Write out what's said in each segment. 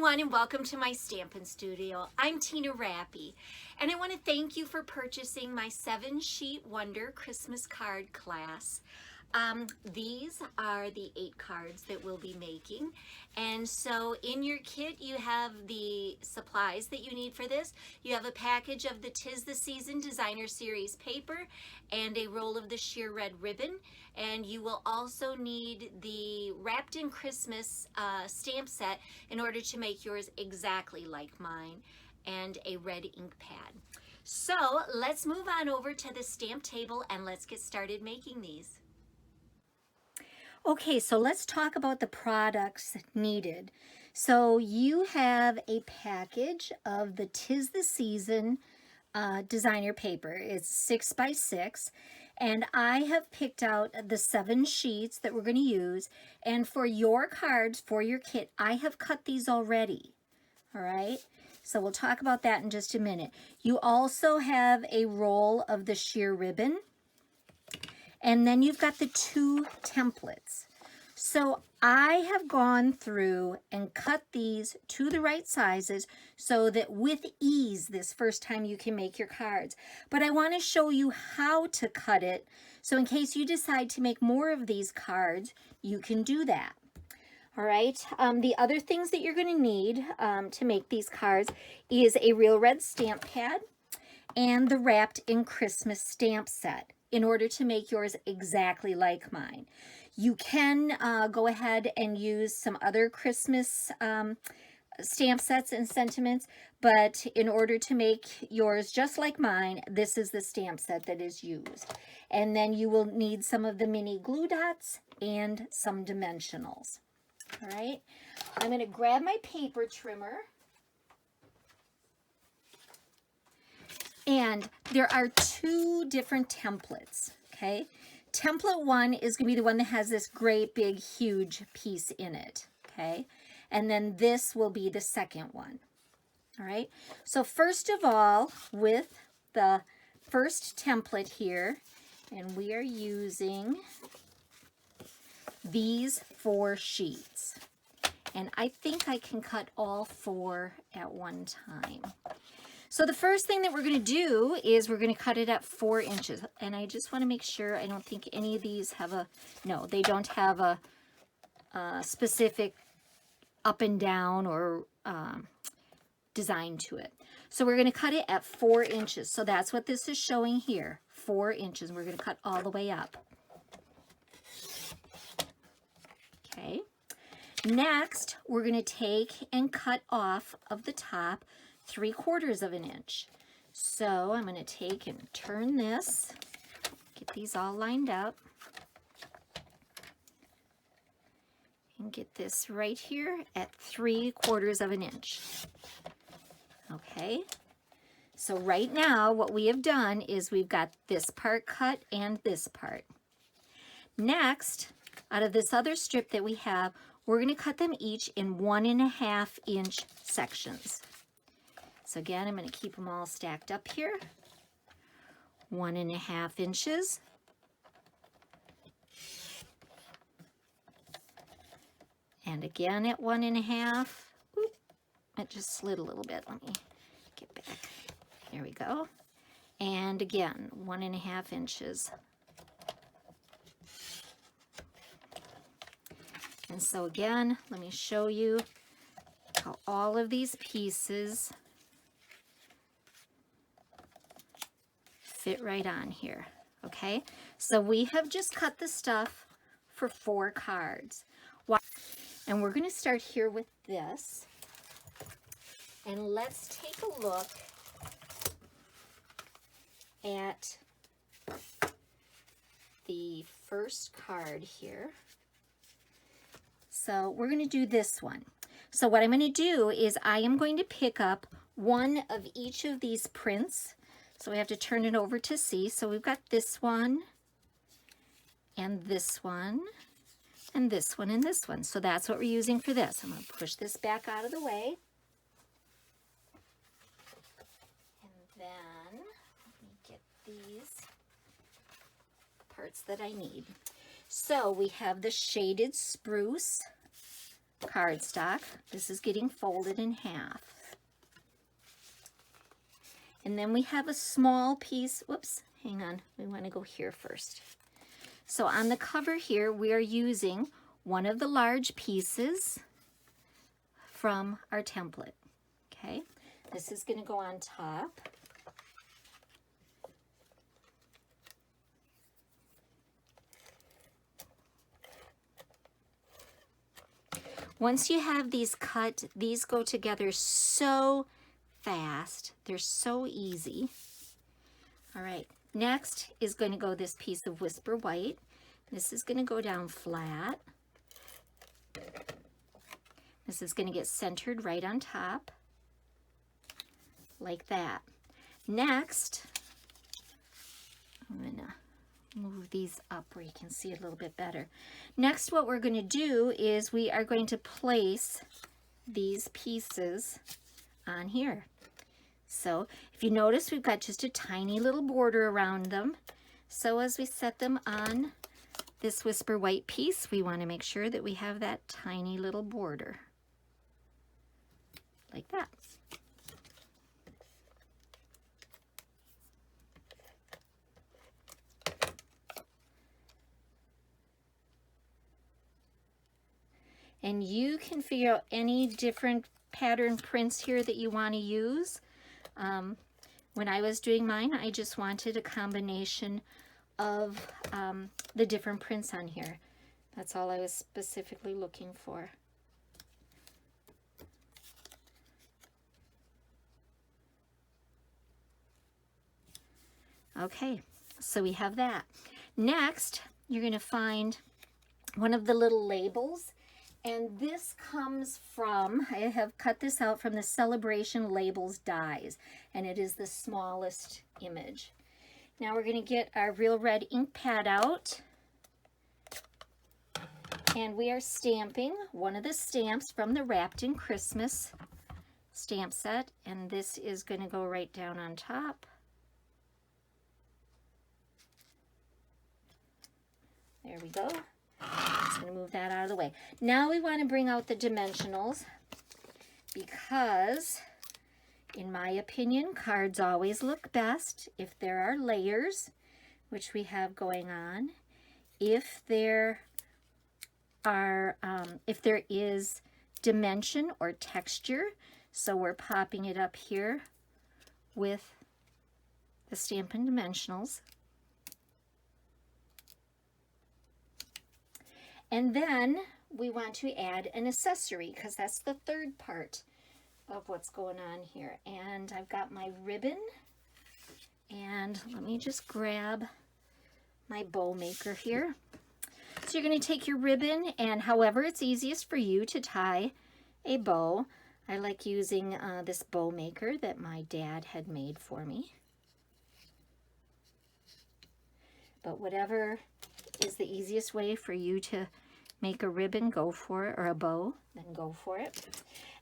everyone, and welcome to my Stampin' Studio. I'm Tina Rappy, and I want to thank you for purchasing my 7-sheet Wonder Christmas card class. These are the 8 cards that we'll be making, and so in your kit you have the supplies that you need for this. You have a package of the 'Tis the Season Designer Series paper and a roll of the sheer red ribbon, and you will also need the Wrapped in Christmas stamp set in order to make yours exactly like mine, and a red ink pad. So let's move on over to the stamp table and let's get started making these. Okay, so let's talk about the products needed. So you have a package of the 'Tis the Season designer paper. It's 6 by 6, and I have picked out the 7 sheets that we're going to use. And for your cards, for your kit, I have cut these already. All right, so we'll talk about that in just a minute. You also have a roll of the sheer ribbon. And then you've got the 2 templates. So I have gone through and cut these to the right sizes so that with ease this first time you can make your cards. But I want to show you how to cut it, so in case you decide to make more of these cards, you can do that. All right, the other things that you're going to need to make these cards is a real red stamp pad and the Wrapped in Christmas stamp set in order to make yours exactly like mine. You can go ahead and use some other Christmas stamp sets and sentiments, but in order to make yours just like mine, this is the stamp set that is used. And then you will need some of the mini glue dots and some dimensionals. All right, I'm going to grab my paper trimmer. And there are 2 different templates, okay? Template 1 is going to be the one that has this great big huge piece in it, okay? And then this will be the second one, all right? So first of all, with the first template here, and we are using these 4 sheets. And I think I can cut all 4 at one time. So the first thing that we're going to do is we're going to cut it at 4 inches. And I just want to make sure, I don't think any of these have a, no, they don't have a specific up and down or design to it. So we're going to cut it at 4 inches. So that's what this is showing here, 4 inches. We're going to cut all the way up. Okay. Next, we're going to take and cut off of the top 3/4 of an inch. So I'm going to take and turn this, get these all lined up, and get this right here at 3/4 of an inch. Okay, so right now what we have done is we've got this part cut and this part. Next, out of this other strip that we have, we're going to cut them each in 1.5 inch sections. So again, I'm going to keep them all stacked up here. 1.5 inches. And again at 1.5. Oop, it just slid a little bit. Let me get back. There we go. And again, 1.5 inches. And so again, let me show you how all of these pieces fit right on here. Okay, so we have just cut the stuff for 4 cards. And we're going to start here with this. And let's take a look at the first card here. So we're going to do this one. So what I'm going to do is I am going to pick up one of each of these prints. So we have to turn it over to see. So we've got this one, and this one, and this one, and this one. So that's what we're using for this. I'm going to push this back out of the way. And then let me get these parts that I need. So we have the shaded spruce cardstock. This is getting folded in half. And then we have a small piece, whoops, hang on, we want to go here first. So on the cover here, we are using one of the large pieces from our template, okay? This is going to go on top. Once you have these cut, these go together so fast. They're so easy. All right, next is going to go this piece of Whisper White. This is going to go down flat. This is going to get centered right on top, like that. Next, I'm going to move these up where you can see it a little bit better. Next, what we're going to do is we are going to place these pieces on here. So if you notice, we've got just a tiny little border around them. So as we set them on this Whisper White piece, we want to make sure that we have that tiny little border, like that. And you can figure out any different pattern prints here that you want to use. When I was doing mine, I just wanted a combination of the different prints on here. That's all I was specifically looking for. Okay, so we have that. Next, you're going to find one of the little labels. And this comes from, I have cut this out from the Celebration Labels dies, and it is the smallest image. Now we're going to get our Real Red ink pad out, and we are stamping one of the stamps from the Wrapped in Christmas stamp set, and this is going to go right down on top. There we go. Just going to move that out of the way. Now we want to bring out the dimensionals, because in my opinion, cards always look best if there are layers, which we have going on. If there is dimension or texture, so we're popping it up here with the Stampin' Dimensionals. And then we want to add an accessory, because that's the third part of what's going on here. And I've got my ribbon, and let me just grab my bow maker here. So you're going to take your ribbon, and however it's easiest for you to tie a bow. I like using this bow maker that my dad had made for me. But whatever is the easiest way for you to make a ribbon, go for it, or a bow, then go for it.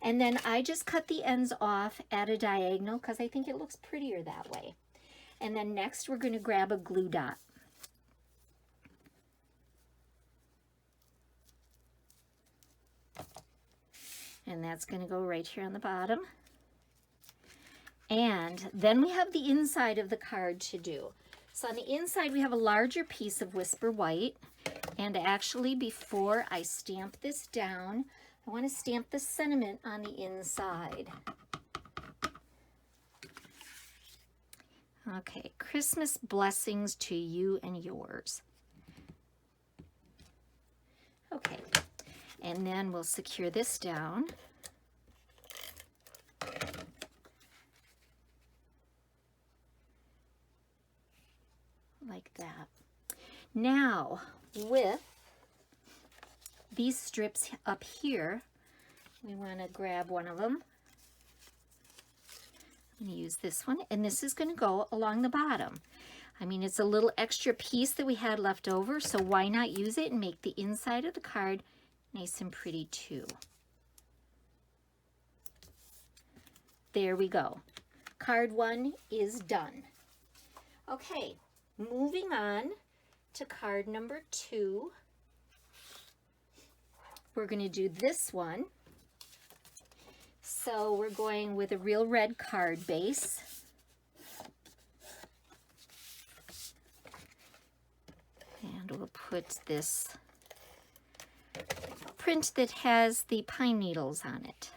And then I just cut the ends off at a diagonal because I think it looks prettier that way. And then next we're going to grab a glue dot. And that's going to go right here on the bottom. And then we have the inside of the card to do. So on the inside, we have a larger piece of Whisper White. And actually, before I stamp this down, I want to stamp the sentiment on the inside. Okay, Christmas blessings to you and yours. Okay, and then we'll secure this down. Like that. Now, with these strips up here, we want to grab one of them. I'm going to use this one, and this is going to go along the bottom. I mean, it's a little extra piece that we had left over, so why not use it and make the inside of the card nice and pretty too. There we go. Card 1 is done. Okay, moving on to card number 2. we're going to do this one. So we're going with a real red card base. And we'll put this print that has the pine needles on it.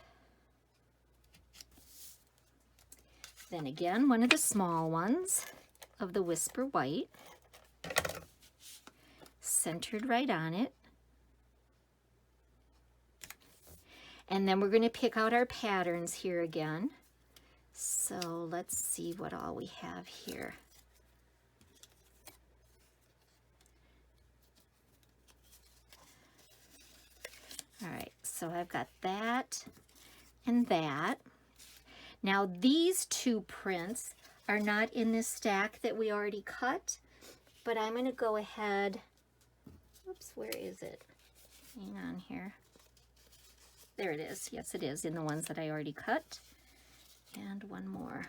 Then again, one of the small ones of the Whisper White, centered right on it. And then we're going to pick out our patterns here again. So let's see what all we have here. All right, so I've got that and that. Now these two prints are not in this stack that we already cut, but I'm going to go ahead, oops, where is it? Hang on here. There it is. Yes, it is in the ones that I already cut. And one more.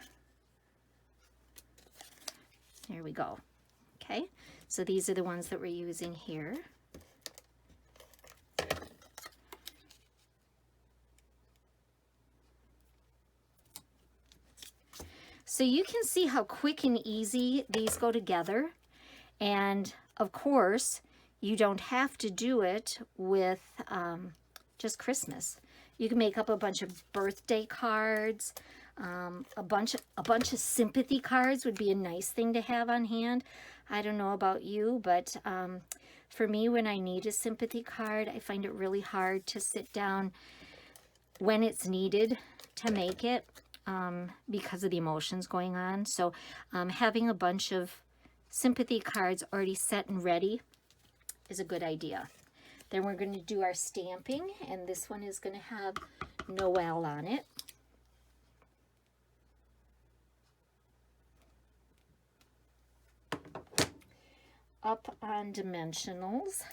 There we go. Okay, so these are the ones that we're using here. So you can see how quick and easy these go together. And of course, you don't have to do it with just Christmas. You can make up a bunch of birthday cards. A bunch of sympathy cards would be a nice thing to have on hand. I don't know about you, but for me, when I need a sympathy card, I find it really hard to sit down when it's needed to make it. Because of the emotions going on. So having a bunch of sympathy cards already set and ready is a good idea. Then we're going to do our stamping, and this one is going to have Noel on it. Up on dimensionals,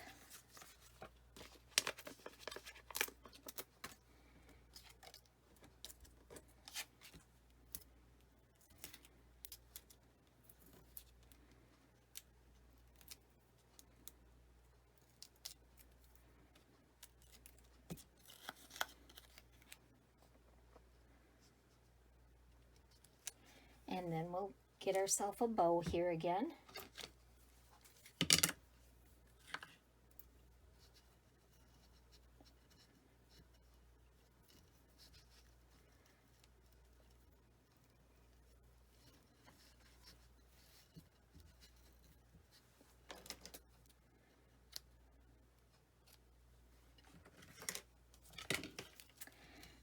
and then we'll get ourselves a bow here again.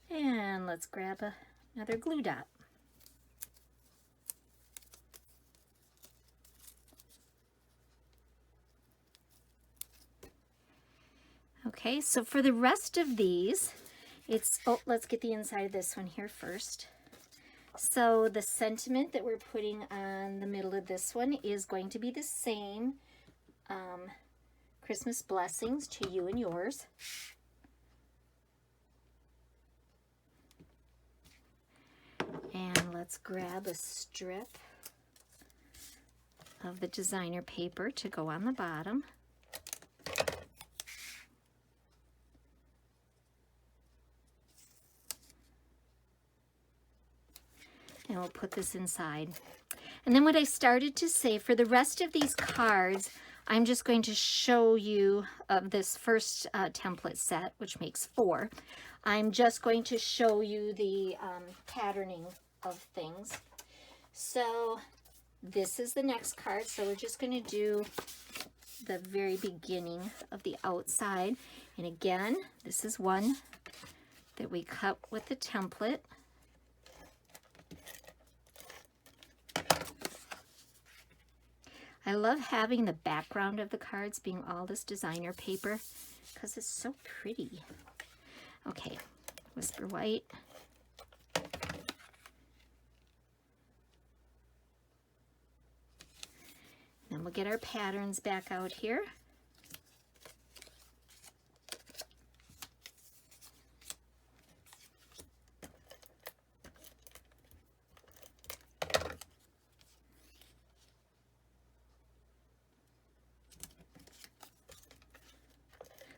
And let's grab another glue dot. Okay, so for the rest of these, let's get the inside of this one here first. So the sentiment that we're putting on the middle of this one is going to be the same. Christmas blessings to you and yours. And let's grab a strip of the designer paper to go on the bottom. And we'll put this inside. And then what I started to say, for the rest of these cards, I'm just going to show you of this first template set, which makes 4. I'm just going to show you the patterning of things. So this is the next card. So we're just going to do the very beginning of the outside. And again, this is one that we cut with the template. I love having the background of the cards being all this designer paper because it's so pretty. Okay, Whisper White. Then we'll get our patterns back out here.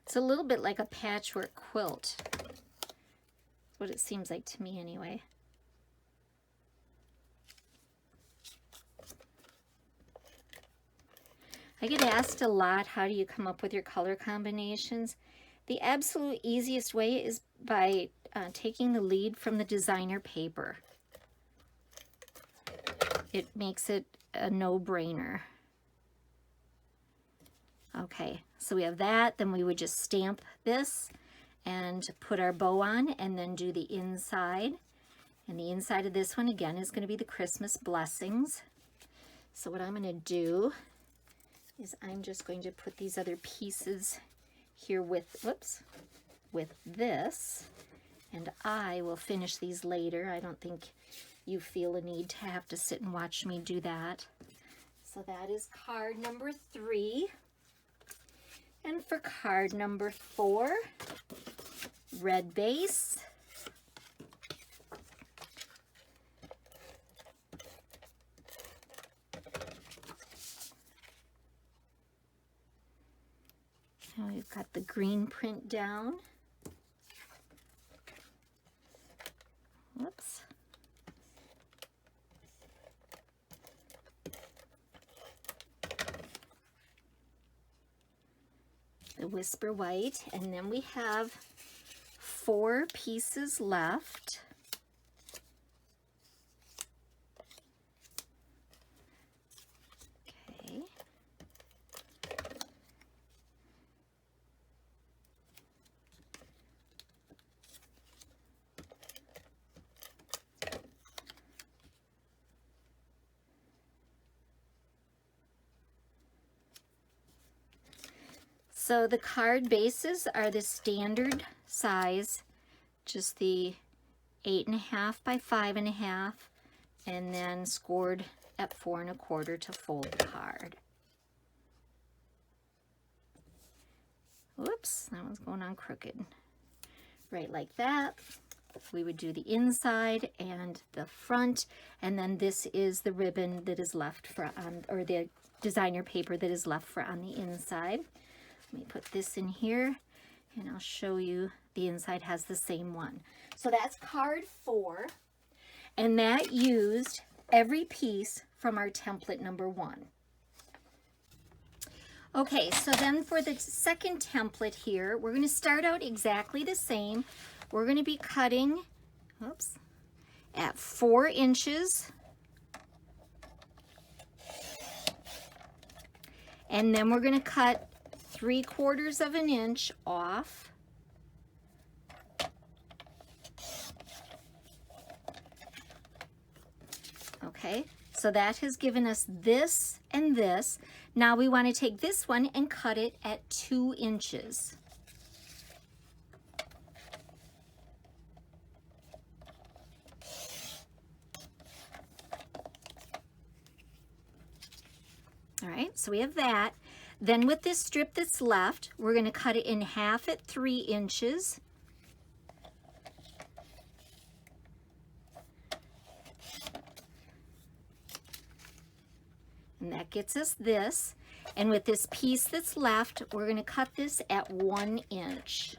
It's a little bit like a patchwork quilt. That's what it seems like to me anyway. I get asked a lot, how do you come up with your color combinations? The absolute easiest way is by taking the lead from the designer paper. It makes it a no-brainer. Okay, so we have that, then we would just stamp this and put our bow on and then do the inside. And the inside of this one, again, is going to be the Christmas blessings. So what I'm going to do is I'm just going to put these other pieces here with, whoops, with this, and I will finish these later. I don't think you feel a need to have to sit and watch me do that. So that is card number 3. And for card number 4, red base. Now we've got the green print down. Whoops. The whisper white, and then we have 4 pieces left. Okay. So the card bases are the standard size, just the 8.5 by 5.5, and then scored at 4 1/4 to fold the card. Whoops, that one's going on crooked. Right like that. We would do the inside and the front, and then this is the ribbon that is left for or the designer paper that is left for on the inside. Let me put this in here and I'll show you the inside has the same one. So that's card 4, and that used every piece from our template number 1. Okay, so then for the second template here, we're going to start out exactly the same. We're going to be cutting, oops, at 4 inches. And then we're going to cut 3/4 of an inch off. Okay, so that has given us this and this. Now we want to take this one and cut it at 2 inches. All right, so we have that. Then with this strip that's left, we're going to cut it in half at 3 inches. And that gets us this. And with this piece that's left, we're going to cut this at 1 inch.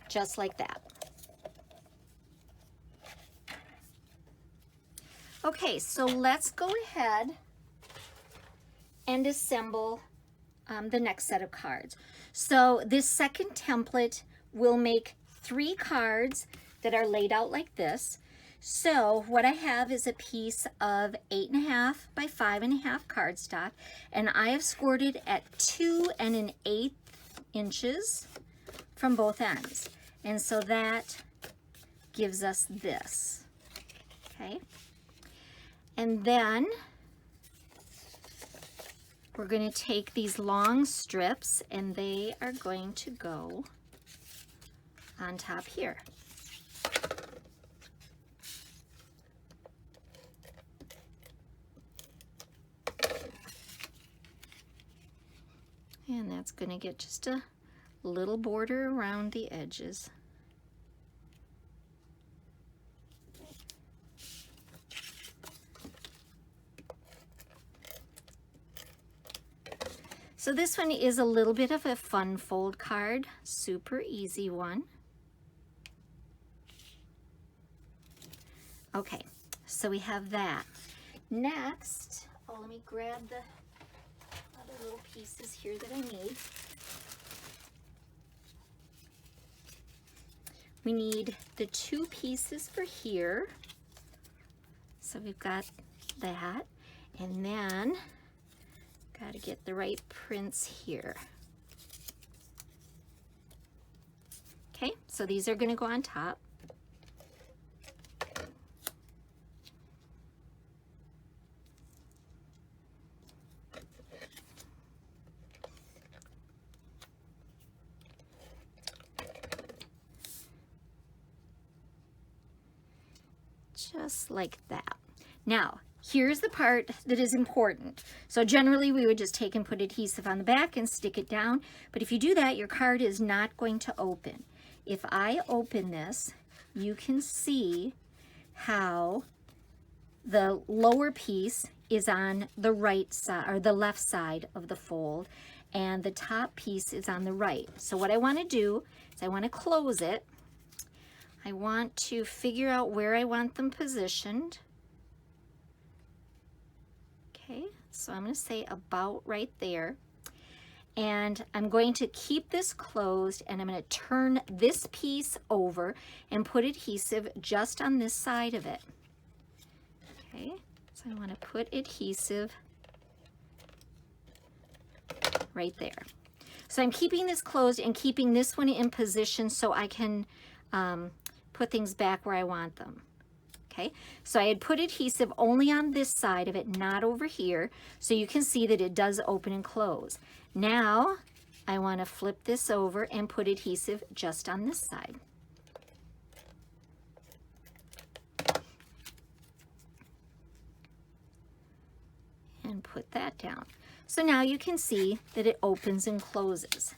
Just like that. Okay, so let's go ahead and assemble the next set of cards. So this second template will make 3 cards that are laid out like this. So what I have is a piece of 8.5 by 5.5 cardstock, and I have scored it at 2 1/8 inches from both ends. And so that gives us this, okay? And then we're going to take these long strips and they are going to go on top here. And that's going to get just a little border around the edges. So this one is a little bit of a fun fold card, super easy one. Okay, so we have that. Next, oh, let me grab the other little pieces here that I need. We need the 2 pieces for here. So we've got that, and then got to get the right prints here. Okay, so these are going to go on top. Just like that. Now, here's the part that is important. So generally we would just take and put adhesive on the back and stick it down. But if you do that, your card is not going to open. If I open this, you can see how the lower piece is on the right side or the left side of the fold, and the top piece is on the right. So what I want to do is I want to close it. I want to figure out where I want them positioned. Okay, so I'm going to say about right there. And I'm going to keep this closed, and I'm going to turn this piece over and put adhesive just on this side of it. Okay, so I want to put adhesive right there. So I'm keeping this closed and keeping this one in position so I can put things back where I want them. Okay, so I had put adhesive only on this side of it, not over here, so you can see that it does open and close. Now I want to flip this over and put adhesive just on this side. And put that down. So now you can see that it opens and closes.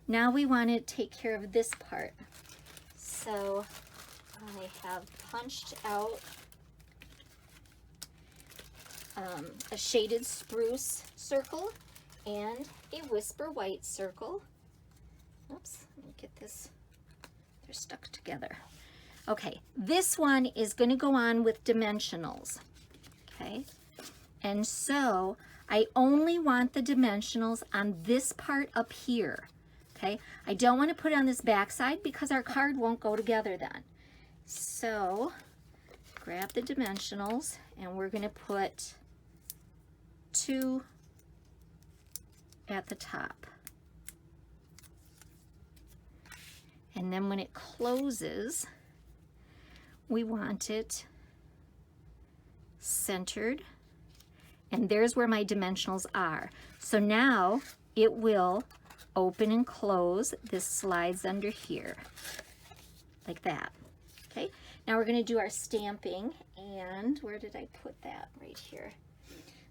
Now we want to take care of this part. So I have punched out a shaded spruce circle and a whisper white circle. Oops, let me get this, they're stuck together. Okay, this one is going to go on with dimensionals. Okay, and so I only want the dimensionals on this part up here. Okay, I don't want to put it on this back side because our card won't go together then. So grab the dimensionals and we're going to put 2 at the top. And then when it closes, we want it centered. And there's where my dimensionals are. So now it will open and close. This slides under here like that. Okay, now we're going to do our stamping, and where did I put that? Right here.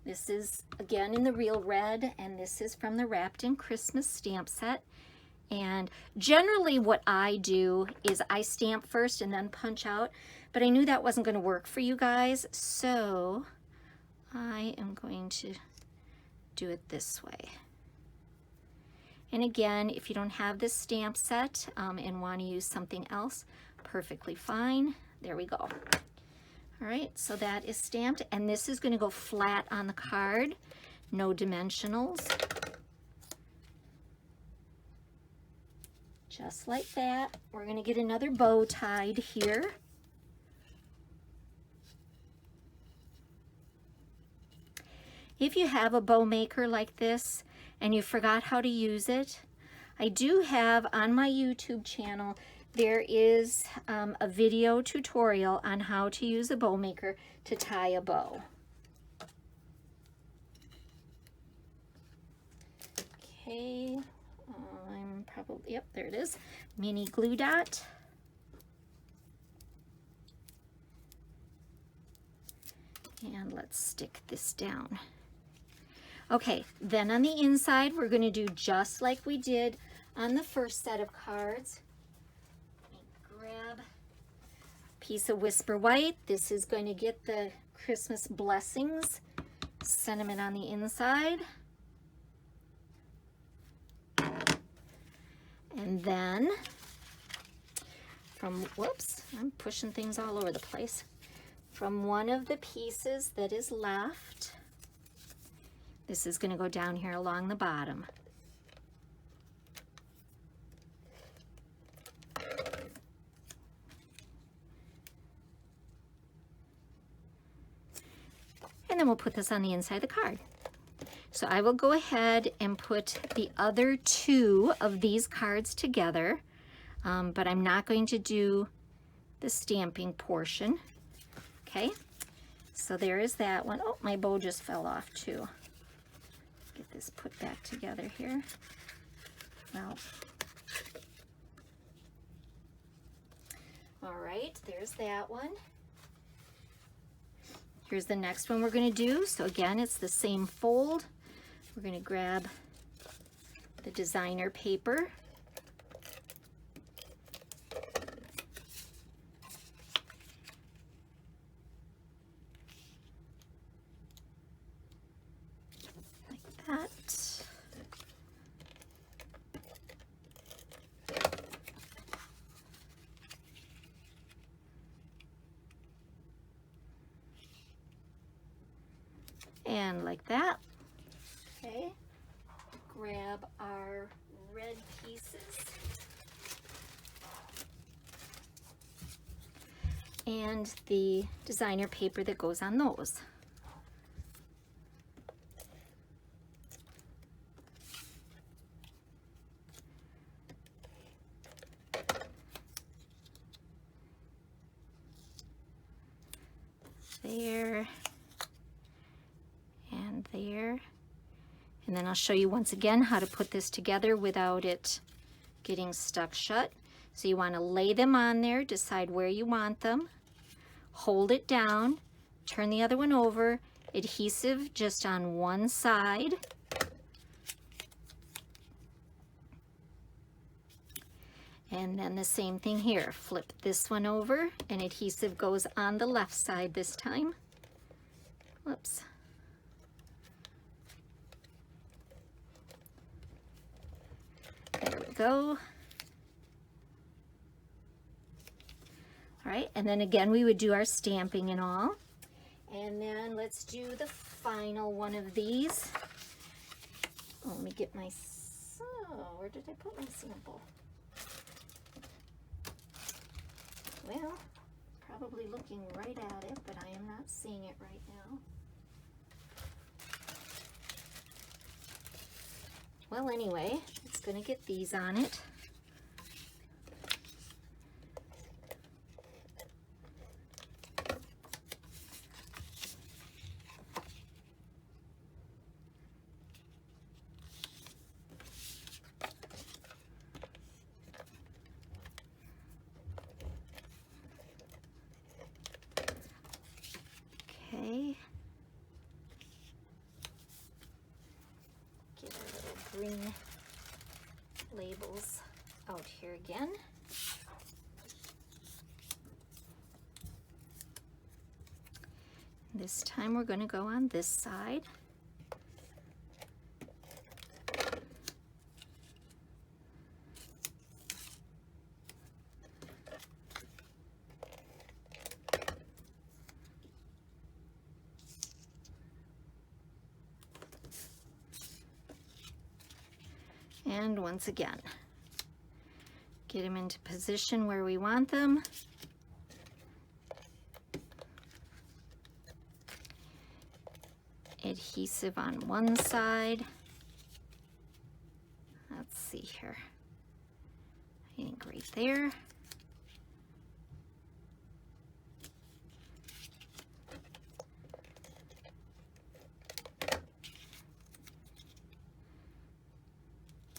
This is again in the Real Red, and this is from the Wrapped in Christmas stamp set. And generally what I do is I stamp first and then punch out, but I knew that wasn't going to work for you guys, so I am going to do it this way. And again, if you don't have this stamp set and want to use something else, perfectly fine. There we go. All right, so that is stamped, and this is going to go flat on the card, no dimensionals. Just like that. We're going to get another bow tied here. If you have a bow maker like this and you forgot how to use it, I do have on my YouTube channel, there is a video tutorial on how to use a bow maker to tie a bow. Okay, I'm probably, yep, there it is. Mini glue dot. And let's stick this down. Okay, then on the inside, we're going to do just like we did on the first set of cards. Let me grab a piece of Whisper White. This is going to get the Christmas blessings sentiment on the inside. And then from, whoops, I'm pushing things all over the place. From one of the pieces that is left, this is going to go down here along the bottom. And then we'll put this on the inside of the card. So I will go ahead and put the other two of these cards together, but I'm not going to do the stamping portion. Okay, so there is that one. Oh, my bow just fell off too. Get this put back together here. Well, all right, there's that one. Here's the next one we're going to do. So again, it's the same fold. We're going to grab the designer paper. Like that. And like that. Okay, grab our red pieces and the designer paper that goes on those. There and there. And then I'll show you once again how to put this together without it getting stuck shut. So you want to lay them on there, decide where you want them, hold it down, turn the other one over, adhesive just on one side. And then the same thing here, flip this one over and adhesive goes on the left side this time. Whoops. There we go. All right, and then again, we would do our stamping and all. And then let's do the final one of these. Oh, let me get my, where did I put my sample? Well, probably looking right at it, but I am not seeing it right now. Well, anyway, it's going to get these on it. Okay. Get our little green labels out here again. This time we're going to go on this side. And once again, get them into position where we want them. Adhesive on one side. Let's see here. I think right there.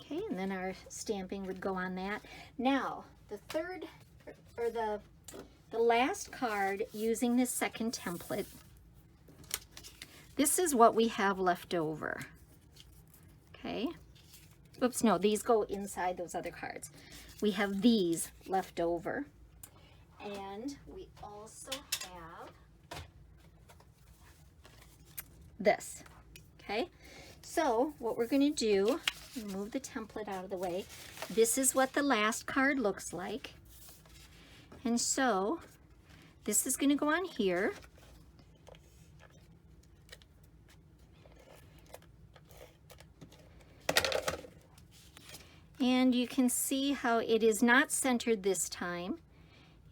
Okay, and then our stamping would go on that. Now, the third, or the last card using this second template, this is what we have left over. Okay. Oops, no, these go inside those other cards. We have these left over. And we also have this. Okay. So what we're going to do Move the template out of the way. This is what the last card looks like. And so this is going to go on here. And you can see how it is not centered this time.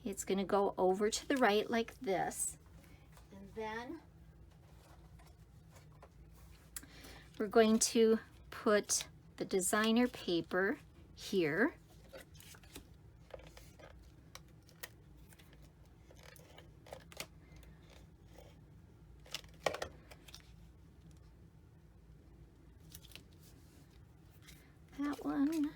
It's going to go over to the right like this. And then we're going to put the designer paper here. That one.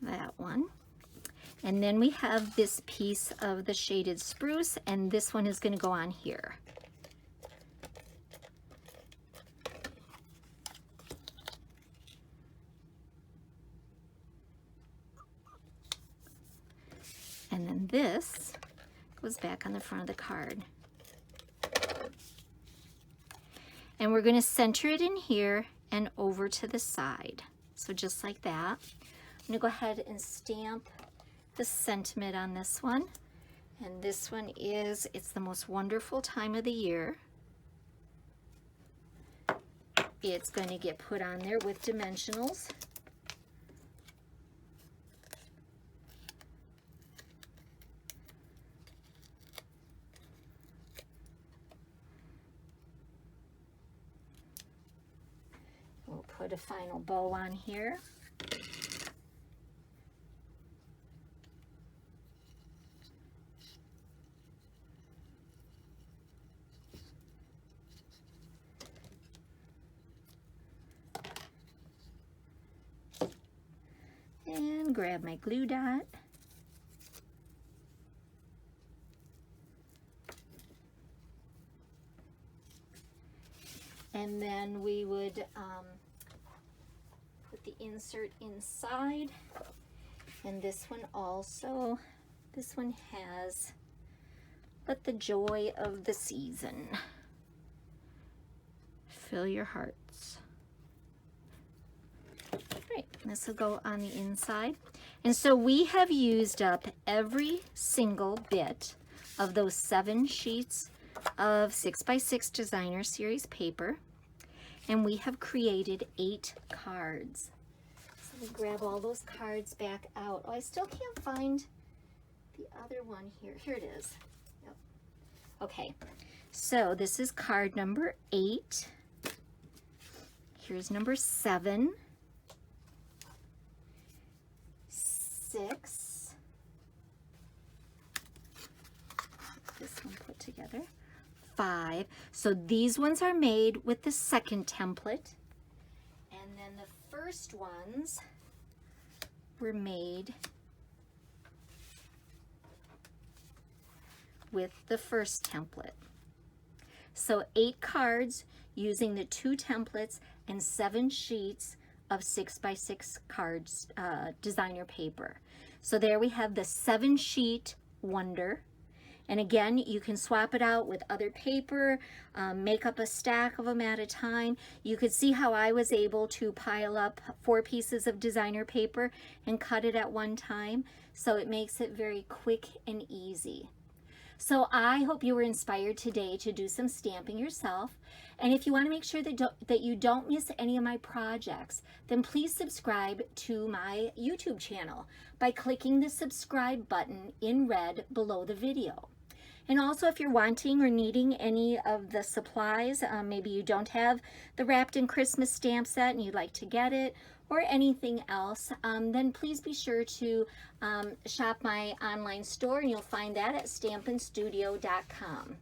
That one. And then we have this piece of the shaded spruce, and this one is going to go on here. And then this goes back on the front of the card. And we're going to center it in here and over to the side. So just like that. I'm going to go ahead and stamp the sentiment on this one. And this one is, it's the most wonderful time of the year. It's going to get put on there with dimensionals. We'll put a final bow on here. And grab my glue dot. And then we would put the insert inside. And this one also, this one has, let the joy of the season fill your hearts. Right, this will go on the inside. And so we have used up every single bit of those 7 sheets of 6x6 designer series paper. And we have created 8 cards. So we grab all those cards back out. Oh, I still can't find the other one here. Here it is. Yep. Okay, so this is card number 8. Here's number 7. 6. This one put together. 5. So these ones are made with the second template. And then the first ones were made with the first template. So 8 cards using the 2 templates and 7 sheets of 6x6 cards, designer paper. So there we have the 7 sheet wonder. And again, you can swap it out with other paper, make up a stack of them at a time. You could see how I was able to pile up 4 pieces of designer paper and cut it at one time. So it makes it very quick and easy. So I hope you were inspired today to do some stamping yourself. And if you want to make sure that you don't miss any of my projects, then please subscribe to my YouTube channel by clicking the subscribe button in red below the video. And also, if you're wanting or needing any of the supplies, maybe you don't have the Wrapped in Christmas stamp set and you'd like to get it, or anything else, then please be sure to shop my online store, and you'll find that at stampinstudio.com.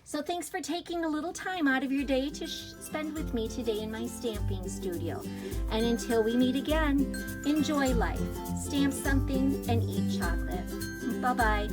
So thanks for taking a little time out of your day to spend with me today in my stamping studio. And until we meet again, enjoy life, stamp something, and eat chocolate. Bye-bye.